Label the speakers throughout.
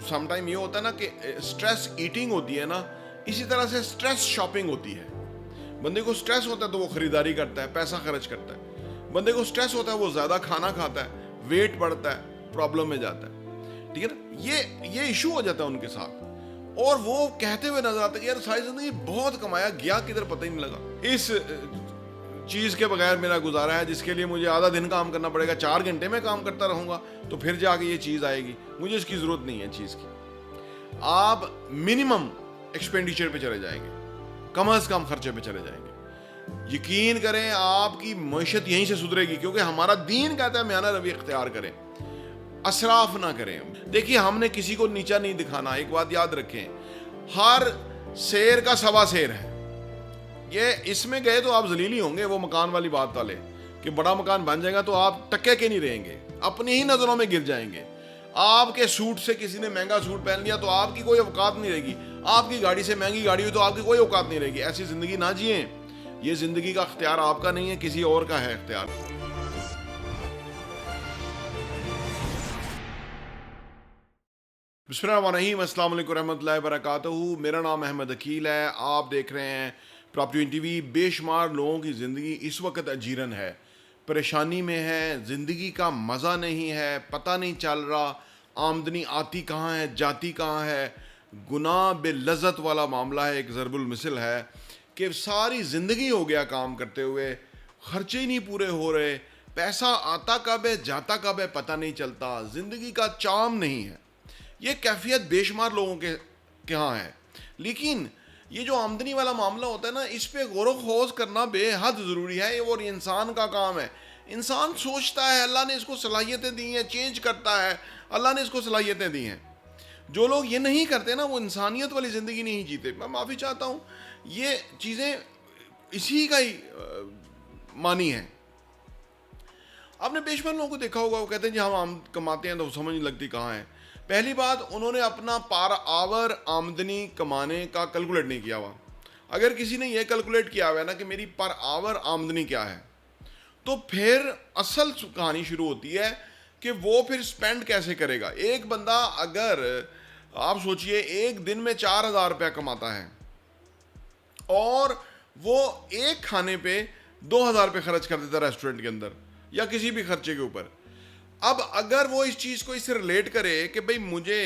Speaker 1: Sometime ये होता है ना कि स्ट्रेस ईटिंग होती है ना, इसी तरह से स्ट्रेस शॉपिंग होती है। बंदे को स्ट्रेस होता है तो वो खरीदारी करता है, पैसा खर्च करता है। बंदे को स्ट्रेस होता है वो ज़्यादा खाना खाता है, वेट बढ़ता है, प्रॉब्लम में जाता है। ठीक है ना, ये इशू हो जाता है उनके साथ। और वो कहते हुए नजर आता है कि यार सारी जिंदगी बहुत कमाया, गया किधर पता ही नहीं लगा। इस चीज़ के बगैर मेरा गुजारा है जिसके लिए मुझे आधा दिन काम करना पड़ेगा, 4 घंटे में काम करता रहूँगा तो फिर जाके ये चीज़ आएगी। मुझे इसकी ज़रूरत नहीं है चीज़ की। आप मिनिमम एक्सपेंडिचर पे चले जाएंगे, कम से कम खर्चे पे चले जाएंगे। यकीन करें आपकी मईशत यहीं से सुधरेगी, क्योंकि हमारा दीन कहता है म्याना रवि इख्तियार करें, असराफ ना करें। देखिए हमने किसी को नीचा नहीं दिखाना। एक बात याद रखें, हर शेर का सवा शेर है। ये इसमें गए तो आप जलीली होंगे, वो मकान वाली बात वाले कि बड़ा मकान बन जाएगा तो आप टक्के के नहीं रहेंगे, अपनी ही नजरों में गिर जाएंगे। आपके सूट से किसी ने महंगा सूट पहन लिया तो आपकी कोई औकात नहीं रहेगी। आपकी गाड़ी से महंगी गाड़ी हुई तो आपकी कोई औकात नहीं रहेगी। ऐसी जिंदगी ना जिए। ये जिंदगी का इख्तियार आपका नहीं है, किसी और का है इख्तियार। बिस्मिल्लाहिर्रहमानिर्रहीम, अस्सलाम वालेकुम रहमतुल्लाहि व बरकातहू। मेरा नाम अहमद अकील है। आप देख रहे हैं प्रॉपर्टी टीवी। बेशुमार लोगों की ज़िंदगी इस वक्त अजीरन है, परेशानी में है, ज़िंदगी का मज़ा नहीं है, पता नहीं चल रहा आमदनी आती कहाँ है जाती कहाँ है। गुनाह बेलज़्ज़त वाला मामला है, एक ज़रबुल मिसल है कि सारी ज़िंदगी हो गया काम करते हुए, ख़र्चे ही नहीं पूरे हो रहे, पैसा आता कब है जाता कब है पता नहीं चलता, ज़िंदगी का चाम नहीं है। ये कैफियत बेशुमार लोगों के यहाँ है। लेकिन ये जो आमदनी वाला मामला होता है ना, इस पे गौर खोज करना बेहद ज़रूरी है और ये इंसान का काम है। इंसान सोचता है अल्लाह ने इसको सलाहियतें दी हैं, चेंज करता है, अल्लाह ने इसको सलाहियतें दी हैं। जो लोग ये नहीं करते ना, वो इंसानियत वाली ज़िंदगी नहीं जीते। मैं माफ़ी चाहता हूँ, ये चीज़ें इसी का ही मानी है। आपने बेशुमार लोगों को देखा होगा, वो कहते हैं जी हम कमाते हैं तो समझ नहीं लगती कहाँ है। पहली बात, उन्होंने अपना पर आवर आमदनी कमाने का कैलकुलेट नहीं किया हुआ। अगर किसी ने यह कैलकुलेट किया हुआ है ना कि मेरी पर आवर आमदनी क्या है, तो फिर असल कहानी शुरू होती है कि वो फिर स्पेंड कैसे करेगा। एक बंदा अगर आप सोचिए एक दिन में 4,000 रुपया कमाता है और वो एक खाने पे 2,000 रुपये खर्च कर देता है रेस्टोरेंट के अंदर या किसी भी खर्चे के ऊपर। अब अगर वो इस चीज़ को इससे रिलेट करे कि भाई मुझे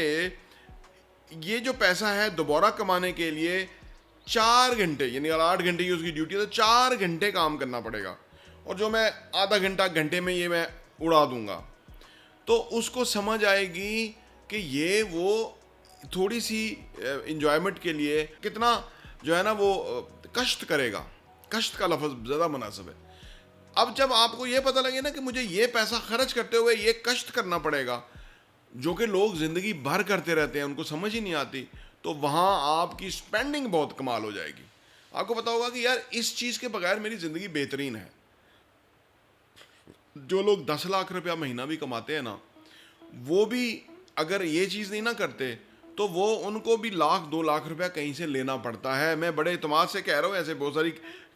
Speaker 1: ये जो पैसा है दोबारा कमाने के लिए 4 घंटे, यानी 8 घंटे की उसकी ड्यूटी है तो 4 घंटे काम करना पड़ेगा, और जो मैं आधा घंटा घंटे में ये मैं उड़ा दूंगा, तो उसको समझ आएगी कि ये वो थोड़ी सी इंजॉयमेंट के लिए कितना जो है ना वो कष्ट करेगा। कष्ट का लफ्ज़ ज़्यादा मुनासिब है। अब जब आपको ये पता लगे ना कि मुझे ये पैसा खर्च करते हुए ये कष्ट करना पड़ेगा, जो कि लोग ज़िंदगी भर करते रहते हैं, उनको समझ ही नहीं आती, तो वहाँ आपकी स्पेंडिंग बहुत कमाल हो जाएगी। आपको पता होगा कि यार इस चीज़ के बगैर मेरी ज़िंदगी बेहतरीन है। जो लोग 10 लाख रुपया महीना भी कमाते हैं ना, वो भी अगर ये चीज़ नहीं ना करते तो वो उनको भी 1-2 लाख रुपया कहीं से लेना पड़ता है। मैं बड़े इत्मीनान से कह रहा हूँ, ऐसे बहुत सारी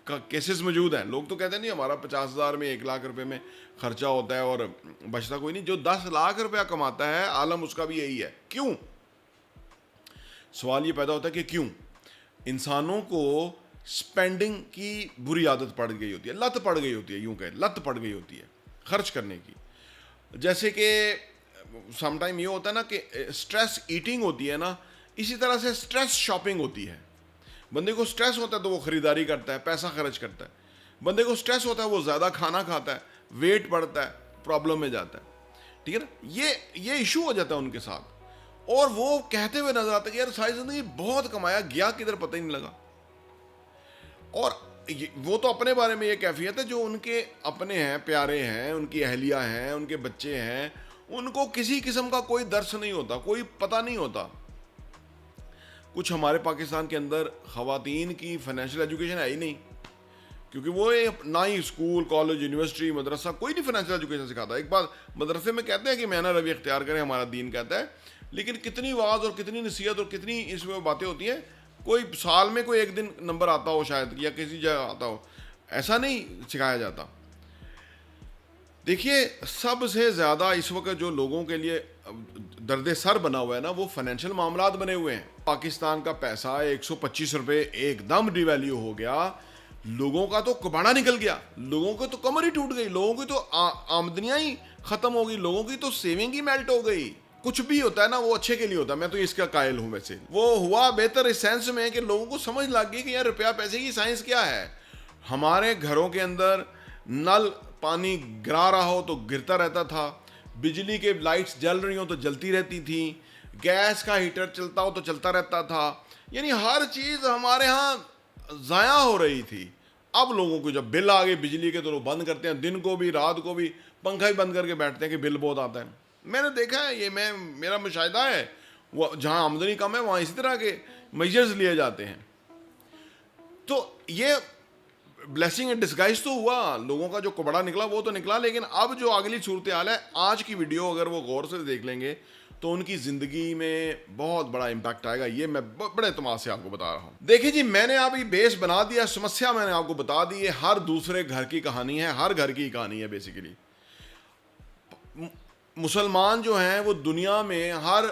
Speaker 1: केसेस मौजूद हैं। लोग तो कहते हैं नहीं हमारा 50,000 में 1 लाख रुपए में खर्चा होता है और बचता कोई नहीं। जो 10 लाख रुपया कमाता है आलम उसका भी यही है। क्यों? सवाल ये पैदा होता है कि क्यों इंसानों को स्पेंडिंग की बुरी आदत पड़ गई होती है, लत पड़ गई होती है, यूं कहें लत पड़ गई होती है खर्च करने की। जैसे कि समटाइम ये होता है ना कि स्ट्रेस ईटिंग होती है ना, इसी तरह से स्ट्रेस शॉपिंग होती है। बंदे को स्ट्रेस होता है तो वो खरीदारी करता है, पैसा खर्च करता है। बंदे को स्ट्रेस होता है वो ज़्यादा खाना खाता है, वेट बढ़ता है, प्रॉब्लम में जाता है। ठीक है ना, ये इशू हो जाता है उनके साथ। और वो कहते हुए नजर आता है कि यार सारी जिंदगी बहुत कमाया, गया किधर पता ही नहीं लगा। और वो तो अपने बारे में ये कैफियत है, जो उनके अपने हैं, प्यारे हैं, उनकी अहलिया हैं, उनके बच्चे हैं, उनको किसी किस्म का कोई दर्श नहीं होता, कोई पता नहीं होता। कुछ हमारे पाकिस्तान के अंदर ख़वातीन की फाइनेंशियल एजुकेशन है ही नहीं, क्योंकि वो ना ही स्कूल, कॉलेज, यूनिवर्सिटी, मदरसा कोई नहीं फाइनेंशियल एजुकेशन सिखाता। एक बात मदरसे में कहते हैं कि म्याना रवि इख्तियार करें, हमारा दीन कहता है, लेकिन कितनी वाज और कितनी नसीहत और कितनी इसमें बातें होती हैं। कोई साल में कोई एक दिन नंबर आता हो शायद, या किसी जगह आता हो, ऐसा नहीं सिखाया जाता। देखिए, सबसे ज़्यादा इस वक्त जो लोगों के लिए दर्द सर बना हुआ है ना, वो फाइनेंशियल मामलात बने हुए हैं। पाकिस्तान का पैसा 125 रुपए एकदम डिवैल्यू हो गया, लोगों का तो कबाड़ा निकल गया, लोगों को तो कमर ही टूट गई, लोगों की तो आमदनियां ही खत्म हो गई, लोगों की तो सेविंग ही मेल्ट हो गई। कुछ भी होता है ना, वो अच्छे के लिए होता है, मैं तो इसका कायल हूं। वैसे वो हुआ बेहतर इस सेंस में कि लोगों को समझ लग गई कि यार रुपया पैसे की साइंस क्या है। हमारे घरों के अंदर नल पानी गिरा रहा हो तो गिरता रहता था, बिजली के लाइट्स जल रही हो तो जलती रहती थी, गैस का हीटर चलता हो तो चलता रहता था, यानी हर चीज़ हमारे यहाँ ज़ाया हो रही थी। अब लोगों को जब बिल आ गए बिजली के तो लोग बंद करते हैं, दिन को भी रात को भी पंखा ही बंद करके बैठते हैं कि बिल बहुत आता है। मैंने देखा है, ये मेरा मुशाहिदा है, वो जहाँ आमदनी कम है वहाँ इसी तरह के मेजर्स लिए जाते हैं। तो ये ब्लेसिंग इन डिस्गाइज तो हुआ, लोगों का जो कबड़ा निकला वो तो निकला, लेकिन अब जो अगली सूरत हाल है, आज की वीडियो अगर वो गौर से देख लेंगे तो उनकी ज़िंदगी में बहुत बड़ा इम्पैक्ट आएगा। ये मैं बड़े तमाम से आपको बता रहा हूँ। देखिए जी, मैंने अब ये बेस बना दिया, समस्या मैंने आपको बता दी है, हर दूसरे घर की कहानी है, हर घर की कहानी है बेसिकली। मुसलमान जो हैं वो दुनिया में हर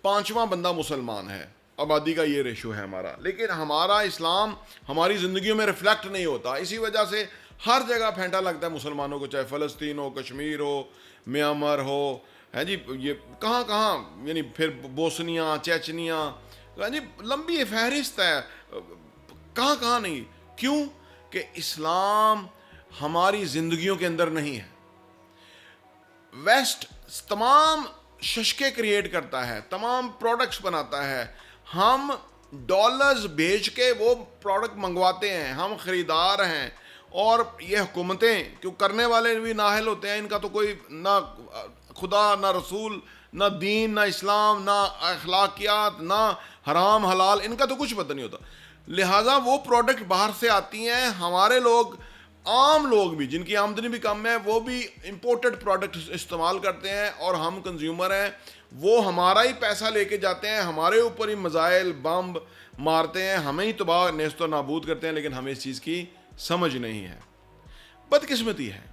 Speaker 1: पांचवा बंदा मुसलमान है, आबादी का ये रेशो है हमारा, लेकिन हमारा इस्लाम हमारी ज़िंदगियों में रिफ्लेक्ट नहीं होता। इसी वजह से हर जगह फेंटा लगता है मुसलमानों को, चाहे फ़लस्तीन हो, कश्मीर हो, म्यांमार हो, है जी, ये कहाँ कहाँ, यानी फिर बोस्निया, चेचनिया, है जी, लंबी फहरिस्त है, कहाँ कहाँ नहीं। क्यों? कि इस्लाम हमारी ज़िंदगियों के अंदर नहीं है। वेस्ट तमाम शशके क्रिएट करता है, तमाम प्रोडक्ट्स बनाता है, हम डॉलर्स भेज के वो प्रोडक्ट मंगवाते हैं, हम ख़रीदार हैं। और ये हुकूमतें क्यों करने वाले भी नाहल होते हैं, इनका तो कोई ना खुदा ना रसूल ना दीन ना इस्लाम ना अखलाकियात ना हराम हलाल, इनका तो कुछ पता नहीं होता। लिहाजा वो प्रोडक्ट बाहर से आती हैं, हमारे लोग, आम लोग भी जिनकी आमदनी भी कम है, वो भी इंपोर्टेड प्रोडक्ट इस्तेमाल करते हैं, और हम कंज्यूमर हैं, वो हमारा ही पैसा लेके जाते हैं, हमारे ऊपर ही मज़ाइल बम मारते हैं, हमें ही तबाह नेस्तो नाबूद करते हैं, लेकिन हमें इस चीज़ की समझ नहीं है। बदकिस्मती है।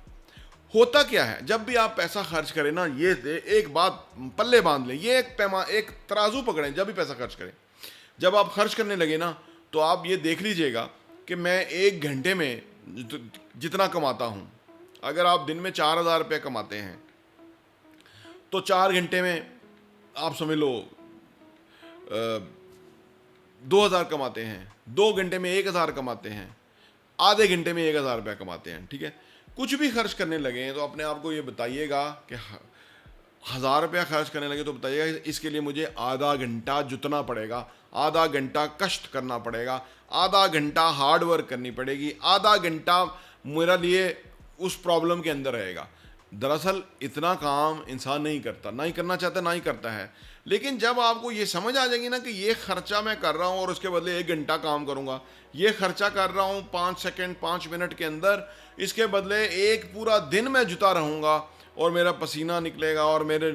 Speaker 1: होता क्या है, जब भी आप पैसा खर्च करें ना, ये एक बात पल्ले बांध लें, ये एक तराजू पकड़ें। जब भी पैसा खर्च करें, जब आप खर्च करने लगे ना, तो आप ये देख लीजिएगा कि मैं 1 घंटे में जितना कमाता हूँ, अगर आप दिन में 4,000 रुपये कमाते हैं तो 4 घंटे में आप समझ लो 2,000 कमाते हैं, 2 घंटे में 1,000 कमाते हैं, आधे घंटे में 1,000 रुपया कमाते हैं। ठीक है, कुछ भी खर्च करने लगे हैं तो अपने आप को ये बताइएगा कि 1,000 रुपया खर्च करने लगे तो बताइएगा इसके लिए मुझे आधा घंटा जुतना पड़ेगा, आधा घंटा कष्ट करना पड़ेगा, आधा घंटा हार्ड वर्क करनी पड़ेगी, आधा घंटा मेरा लिए उस प्रॉब्लम के अंदर रहेगा। दरअसल इतना काम इंसान नहीं करता, ना ही करना चाहता, ना ही करता है। लेकिन जब आपको ये समझ आ जाएगी ना कि ये खर्चा मैं कर रहा हूँ और उसके बदले 1 घंटा काम करूँगा, ये खर्चा कर रहा हूँ 5 सेकंड 5 मिनट के अंदर, इसके बदले एक पूरा दिन मैं जुता रहूँगा और मेरा पसीना निकलेगा और मेरे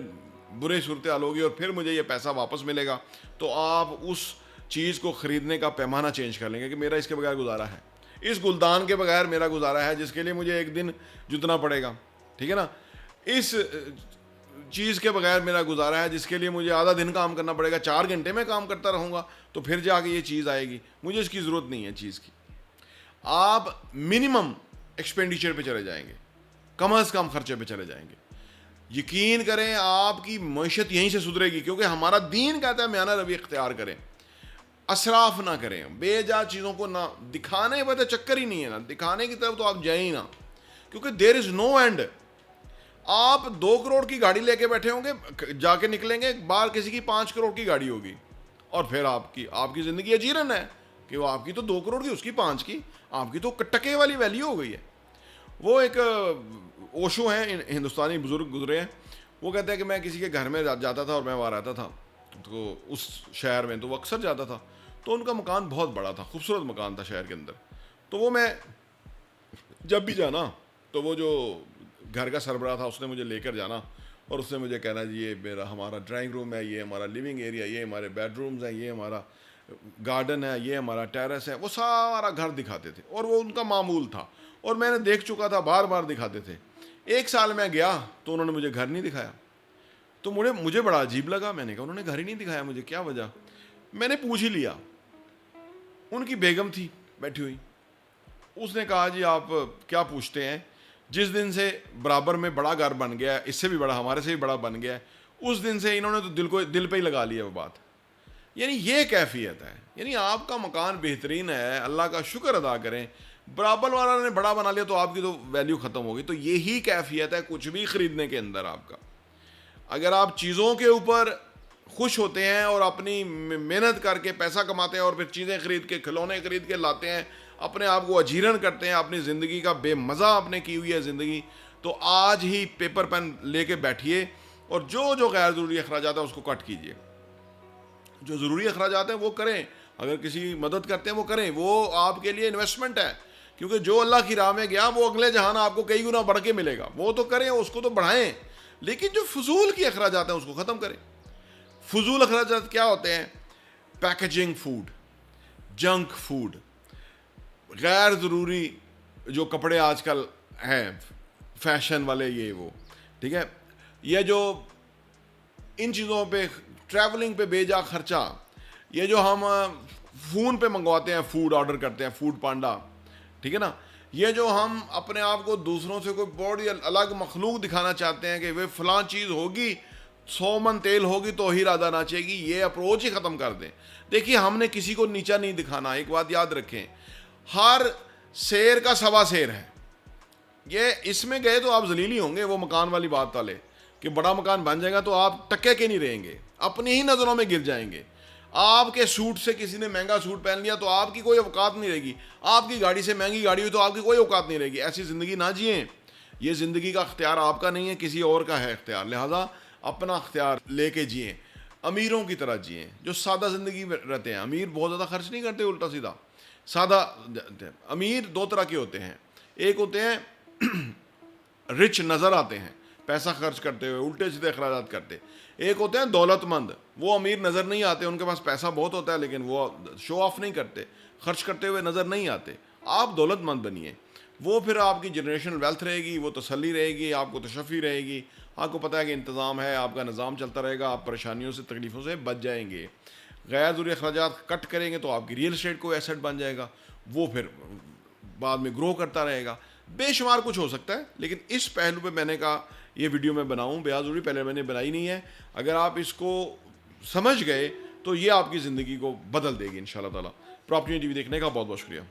Speaker 1: बुरे सूरत हाल होगी और फिर मुझे ये पैसा वापस मिलेगा, तो आप उस चीज़ को ख़रीदने का पैमाना चेंज कर लेंगे कि मेरा इसके बगैर गुजारा है, इस गुलदान के बगैर मेरा गुजारा है जिसके लिए मुझे एक दिन जुतना पड़ेगा। ठीक है ना, इस चीज़ के बगैर मेरा गुजारा है जिसके लिए मुझे आधा दिन काम करना पड़ेगा, 4 घंटे में काम करता रहूँगा तो फिर जाके ये चीज़ आएगी, मुझे इसकी ज़रूरत नहीं है चीज़ की। आप मिनिमम एक्सपेंडिचर पे चले जाएंगे, कम अज़ कम खर्चे पे चले जाएंगे। यकीन करें आपकी मईशत यहीं से सुधरेगी, क्योंकि हमारा दीन कहता है म्याना रवि इख्तियार करें, असराफ ना करें, बेजा चीज़ों को ना दिखाने पर चक्कर ही नहीं है, ना दिखाने की तरफ तो आप जाए ही ना, क्योंकि देयर इज़ नो एंड। आप 2 करोड़ की गाड़ी लेके बैठे होंगे, जाके निकलेंगे बाहर किसी की 5 करोड़ की गाड़ी होगी, और फिर आपकी ज़िंदगी अजीरन है कि वो आपकी तो 2 करोड़ की, उसकी 5 की, आपकी तो टके वाली वैल्यू हो गई है। वो एक ओशो हैं, हिंदुस्तानी बुजुर्ग गुजरे हैं, वो कहते हैं कि मैं किसी के घर में जाता था और मैं वहाँ रहता था, तो उस शहर में तो वो अक्सर जाता था, तो उनका मकान बहुत बड़ा था, खूबसूरत मकान था शहर के अंदर। तो वो मैं जब भी जाना तो वो जो घर का सरबराह था उसने मुझे लेकर जाना और उसने मुझे कहना जी ये हमारा ड्राइंग रूम है, ये हमारा लिविंग एरिया, ये हमारे बेडरूम्स हैं, ये हमारा गार्डन है, ये हमारा टेरेस है। वो सारा घर दिखाते थे और वो उनका मामूल था और मैंने देख चुका था, बार बार दिखाते थे। 1 साल मैं गया तो उन्होंने मुझे घर नहीं दिखाया। तो मुझे बड़ा अजीब लगा। मैंने कहा उन्होंने घर ही नहीं दिखाया मुझे, क्या वजह? मैंने पूछ ही लिया। उनकी बेगम थी बैठी हुई। उसने कहा जी आप क्या पूछते हैं, जिस दिन से बराबर में बड़ा घर बन गया है, इससे भी बड़ा, हमारे से भी बड़ा बन गया है, उस दिन से इन्होंने तो दिल पे ही लगा लिया वो बात। यानी ये कैफियत है। यानी आपका मकान बेहतरीन है, अल्लाह का शुक्र अदा करें, बराबर वाला ने बड़ा बना लिया तो आपकी तो वैल्यू ख़त्म होगी। तो यही कैफियत है कुछ भी ख़रीदने के अंदर आपका। अगर आप चीज़ों के ऊपर खुश होते हैं और अपनी मेहनत करके पैसा कमाते हैं और फिर चीज़ें खरीद के, खिलौने खरीद के लाते हैं, अपने आप को अजीरन करते हैं, अपनी ज़िंदगी का बेमज़ा आपने की हुई है ज़िंदगी, तो आज ही पेपर पेन लेके बैठिए और जो जो गैर ज़रूरी अखराजात है उसको कट कीजिए। जो ज़रूरी अखराजात हैं वो करें, अगर किसी मदद करते हैं वो करें, वो आपके लिए इन्वेस्टमेंट है। क्योंकि जो अल्लाह की राह में गया वो अगले जहान आपको कई गुना बढ़ के मिलेगा। वो तो करें, उसको तो बढ़ाएं, लेकिन जो फजूल की अखराजात हैं उसको ख़त्म करें। फजूल अखराजात क्या होते हैं? पैकेजिंग फूड, जंक फूड, गैर ज़रूरी जो कपड़े आजकल हैं फैशन वाले, ये वो, ठीक है, ये जो इन चीज़ों पे, ट्रैवलिंग पे बेजा खर्चा, ये जो हम फ़ोन पे मंगवाते हैं, फूड ऑर्डर करते हैं, फूड पांडा, ठीक है ना, ये जो हम अपने आप को दूसरों से कोई बड़ी अलग मखलूक दिखाना चाहते हैं कि वे फ़लाँ चीज़ होगी, 100 मन तेल होगी तो ही राधा नाचेगी, ये अप्रोच ही ख़त्म कर दें। देखिए हमने किसी को नीचा नहीं दिखाना। एक बात याद रखें, हर शेर का सवा शेर है। ये इसमें गए तो आप जलीली होंगे, वो मकान वाली बात वाले कि बड़ा मकान बन जाएगा तो आप टक्के के नहीं रहेंगे, अपनी ही नज़रों में गिर जाएंगे। आपके सूट से किसी ने महंगा सूट पहन लिया तो आपकी कोई औकात नहीं रहेगी, आपकी गाड़ी से महंगी गाड़ी हुई तो आपकी कोई औकात नहीं रहेगी। ऐसी ज़िंदगी ना जिए। ये ज़िंदगी का अख्तियार आपका नहीं है, किसी और का है अख्तियार, लिहाजा अपना अख्तियार लेके जिए, अमीरों की तरह जिए जो सादा ज़िंदगी में रहते हैं। अमीर बहुत ज़्यादा खर्च नहीं करते, उल्टा सीधा सादा। अमीर दो तरह के होते हैं, एक होते हैं रिच नज़र आते हैं पैसा खर्च करते हुए, उल्टे सीधे अखराजात करते। एक होते हैं दौलतमंद, वो अमीर नज़र नहीं आते, उनके पास पैसा बहुत होता है लेकिन वो शो ऑफ नहीं करते, खर्च करते हुए नज़र नहीं आते। आप दौलतमंद बनिए, वो फिर आपकी जनरेशनल वेल्थ रहेगी, वो तसल्ली रहेगी, आपको तशफ़ी रहेगी, आपको पता है कि इंतज़ाम है, आपका निज़ाम चलता रहेगा, आप परेशानियों से, तकलीफ़ों से बच जाएंगे। गैर ज़रूरी अखराजात कट करेंगे तो आपकी रियल एस्टेट को एसेट बन जाएगा, वो फिर बाद में ग्रो करता रहेगा। बेशुमार कुछ हो सकता है, लेकिन इस पहलू पे मैंने कहा ये वीडियो मैं बनाऊं, बेआज़रूरी पहले मैंने बनाई नहीं है। अगर आप इसको समझ गए तो ये आपकी ज़िंदगी को बदल देगी इंशाल्लाह ताला। प्रॉपर्टी टीवी देखने का बहुत बहुत शुक्रिया।